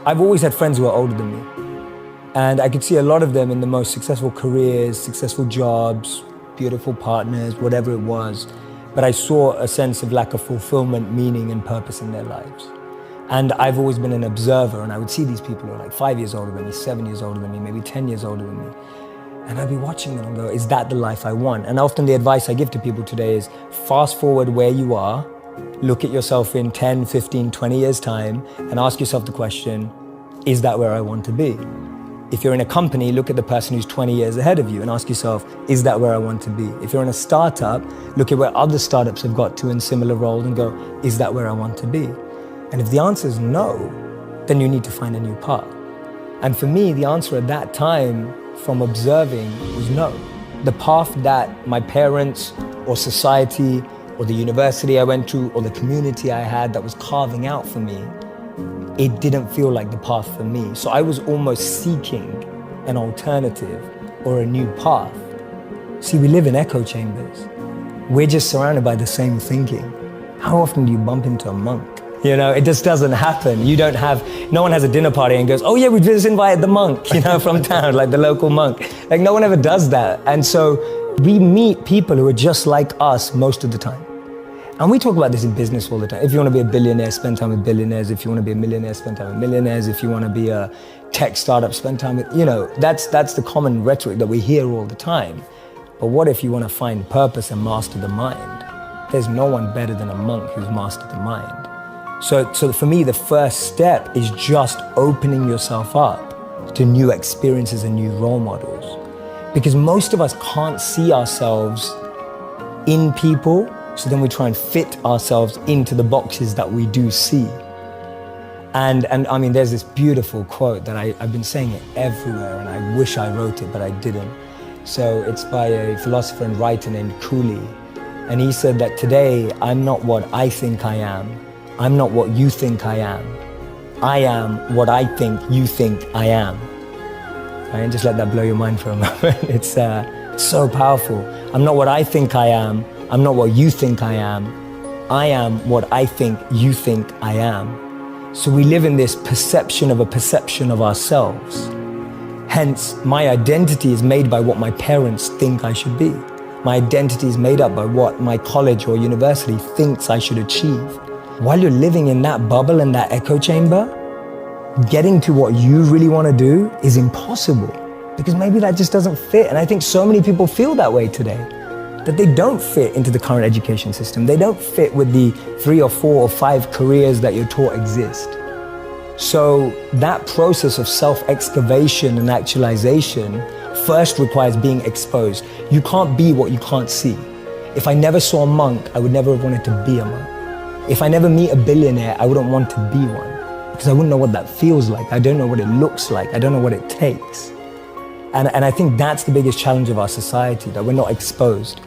I've always had friends who are older than me. And I could see a lot of them in the most successful careers, successful jobs, beautiful partners, whatever it was. But I saw a sense of lack of fulfillment, meaning and purpose in their lives. And I've always been an observer, and I would see these people who are like 5 years older than me, 7 years older than me, maybe 10 years older than me. And I'd be watching them and go, is that the life I want? And often the advice I give to people today is fast forward where you are, look at yourself in 10, 15, 20 years time and ask yourself the question, is that where I want to be? If you're in a company, look at the person who's 20 years ahead of you and ask yourself, is that where I want to be? If you're in a startup, look at where other startups have got to in similar roles and go, is that where I want to be? And if the answer is no, then you need to find a new path. And for me, the answer at that time from observing was no. The path that my parents or society or the university I went to or the community I had that was carving out for me, it didn't feel like the path for me. So I was almost seeking an alternative or a new path. See, we live in echo chambers. We're just surrounded by the same thinking. How often do you bump into a monk? You know, it just doesn't happen. No one has a dinner party and goes, oh yeah, we just invited the monk, from town, like the local monk. Like no one ever does that. And so we meet people who are just like us most of the time. And we talk about this in business all the time. If you want to be a billionaire, spend time with billionaires. If you want to be a millionaire, spend time with millionaires. If you want to be a tech startup, spend time with, that's the common rhetoric that we hear all the time. But what if you want to find purpose and master the mind? There's no one better than a monk who's mastered the mind. So for me, the first step is just opening yourself up to new experiences and new role models. Because most of us can't see ourselves in people, so then we try and fit ourselves into the boxes that we do see. And I mean, there's this beautiful quote that I've been saying it everywhere, and I wish I wrote it, but I didn't. So it's by a philosopher and writer named Cooley. And he said that today, I'm not what I think I am. I'm not what you think I am. I am what I think you think I am. Right? And just let that blow your mind for a moment. It's so powerful. I'm not what I think I am. I'm not what you think I am. I am what I think you think I am. So we live in this perception of a perception of ourselves. Hence, my identity is made by what my parents think I should be. My identity is made up by what my college or university thinks I should achieve. While you're living in that bubble and that echo chamber, getting to what you really want to do is impossible because maybe that just doesn't fit. And I think so many people feel that way today, that they don't fit into the current education system. They don't fit with the 3 or 4 or 5 careers that you're taught exist. So that process of self-excavation and actualization first requires being exposed. You can't be what you can't see. If I never saw a monk, I would never have wanted to be a monk. If I never meet a billionaire, I wouldn't want to be one because I wouldn't know what that feels like. I don't know what it looks like. I don't know what it takes. And I think that's the biggest challenge of our society, that we're not exposed.